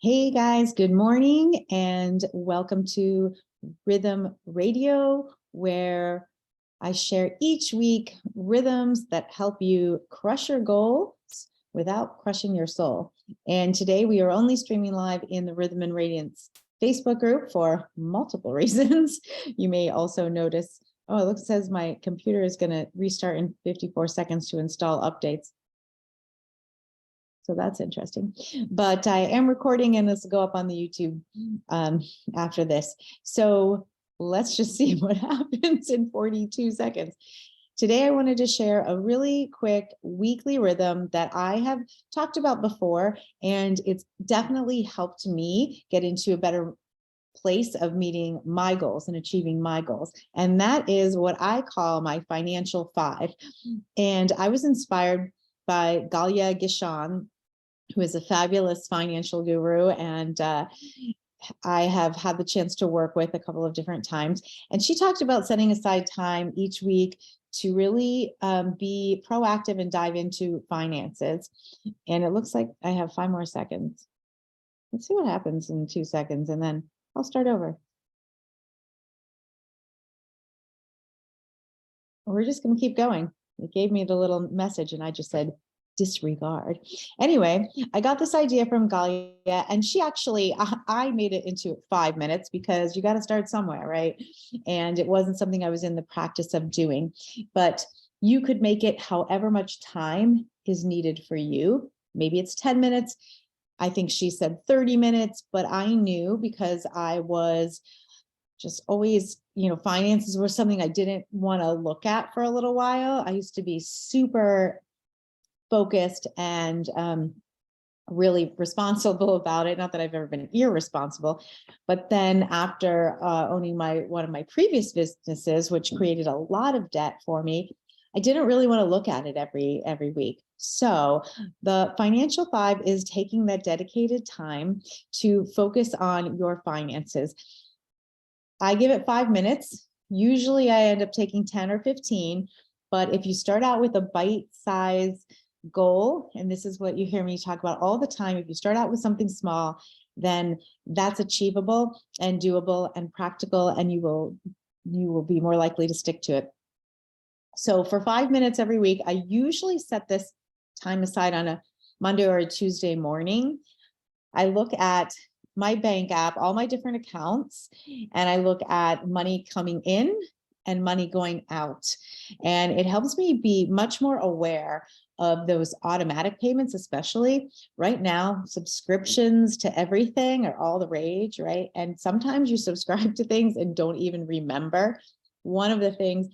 Hey guys, good morning and welcome to Rhythm Radio, where I share each week rhythms that help you crush your goals without crushing your soul. And today we are only streaming live in the Rhythm and Radiance Facebook group for multiple reasons. You may also notice, oh, it says my computer is going to restart in 54 seconds to install updates. So that's interesting, but I am recording and this will go up on the YouTube after this. So let's just see what happens in 42 seconds. Today, I wanted to share a really quick weekly rhythm that I have talked about before, and it's definitely helped me get into a better place of meeting my goals and achieving my goals. And that is what I call my financial five. And I was inspired by Galia Gishan, who is a fabulous financial guru, and I have had the chance to work with a couple of different times. And she talked about setting aside time each week to really be proactive and dive into finances. And it looks like I have 5 more seconds. Let's see what happens in 2 seconds, and then I'll start over. We're just going to keep going. It gave me the little message, and I just said, disregard. Anyway, I got this idea from Galia, and she actually, I made it into 5 minutes because you got to start somewhere, right? And it wasn't something I was in the practice of doing, but you could make it however much time is needed for you. Maybe it's 10 minutes. I think she said 30 minutes, but I knew because I was just always, finances were something I didn't want to look at for a little while. I used to be super focused and really responsible about it. Not that I've ever been irresponsible, but then after owning one of my previous businesses, which created a lot of debt for me, I didn't really want to look at it every week. So the financial five is taking that dedicated time to focus on your finances. I give it 5 minutes. Usually I end up taking 10 or 15, but if you start out with a bite-sized goal, and this is what you hear me talk about all the time, if you start out with something small, then that's achievable and doable and practical, and you will be more likely to stick to it. So for 5 minutes every week, I usually set this time aside on a Monday or a Tuesday morning. I look at my bank app, all my different accounts, and I look at money coming in and money going out. And it helps me be much more aware of those automatic payments, especially right now. Subscriptions to everything are all the rage, right? And sometimes you subscribe to things and don't even remember. One of the things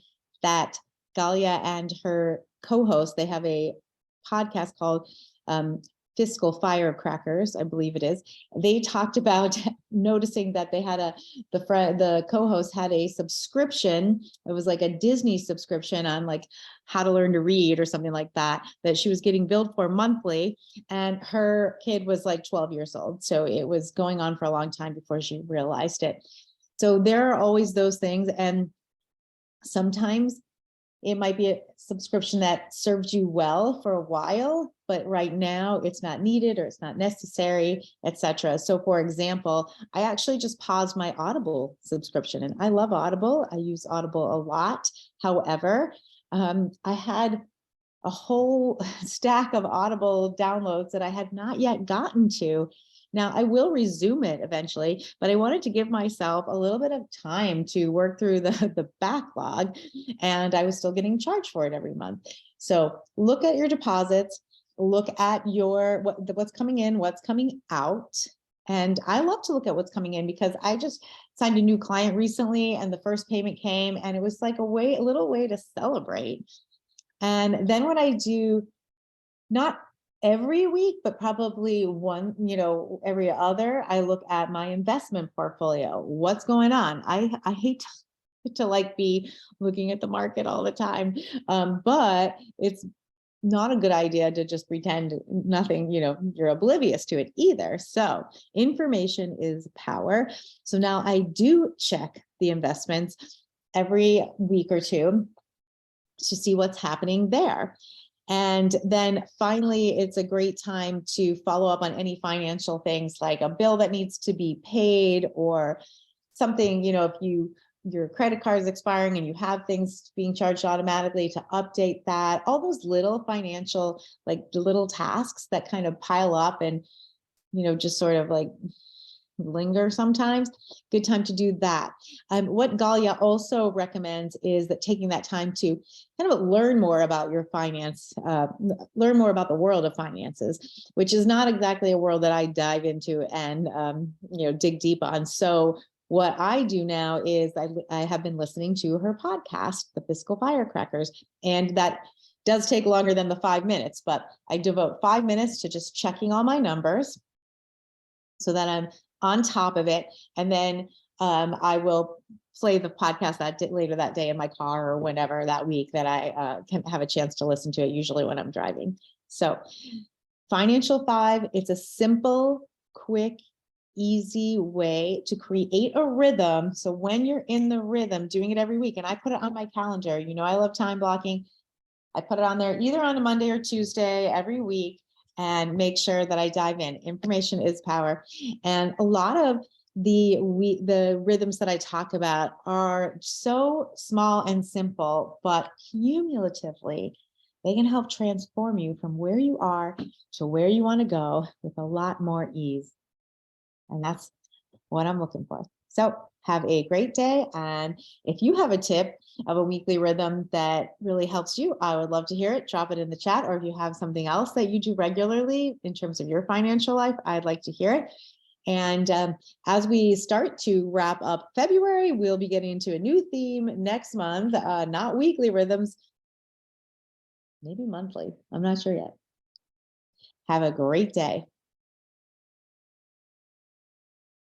that Galia and her co-host, they have a podcast called Fiscal Firecrackers, I believe it is. They talked about noticing that they had the co-host had a subscription. It was like a Disney subscription on like How to Learn to Read or something like that she was getting billed for monthly. And her kid was like 12 years old. So it was going on for a long time before she realized it. So there are always those things. And sometimes it might be a subscription that served you well for a while, but right now it's not needed or it's not necessary, etc. So for example, I actually just paused my Audible subscription, and I love Audible. I use Audible a lot. However, I had a whole stack of Audible downloads that I had not yet gotten to. Now, I will resume it eventually, but I wanted to give myself a little bit of time to work through the backlog, and I was still getting charged for it every month. So look at your deposits, look at what's coming in, what's coming out. And I love to look at what's coming in because I just signed a new client recently, and the first payment came, and it was like a little way to celebrate. And then what I do, not every week, but probably every other, I look at my investment portfolio. What's going on? I hate to like be looking at the market all the time, but it's not a good idea to just pretend nothing, you're oblivious to it either. So information is power. So now I do check the investments every week or two to see what's happening there. And then finally, it's a great time to follow up on any financial things like a bill that needs to be paid or something, if your credit card is expiring and you have things being charged automatically, to update that. All those little financial, like the little tasks that kind of pile up and, just sort of like linger sometimes. Good time to do that. What Galia also recommends is that taking that time to kind of learn more about your finance, learn more about the world of finances, which is not exactly a world that I dive into and dig deep on. So what I do now is I have been listening to her podcast, The Fiscal Firecrackers, and that does take longer than the 5 minutes, but I devote 5 minutes to just checking all my numbers so that I'm on top of it. And then I will play the podcast later that day in my car or whenever that week that I can have a chance to listen to it, usually when I'm driving. So Financial Five, it's a simple, quick, easy way to create a rhythm. So when you're in the rhythm, doing it every week, and I put it on my calendar, I love time blocking. I put it on there either on a Monday or Tuesday every week and make sure that I dive in. Information is power. And a lot of the rhythms that I talk about are so small and simple, but cumulatively, they can help transform you from where you are to where you want to go with a lot more ease. And that's what I'm looking for. So have a great day. And if you have a tip of a weekly rhythm that really helps you, I would love to hear it. Drop it in the chat. Or if you have something else that you do regularly in terms of your financial life, I'd like to hear it. And as we start to wrap up February, we'll be getting into a new theme next month, not weekly rhythms, maybe monthly. I'm not sure yet. Have a great day.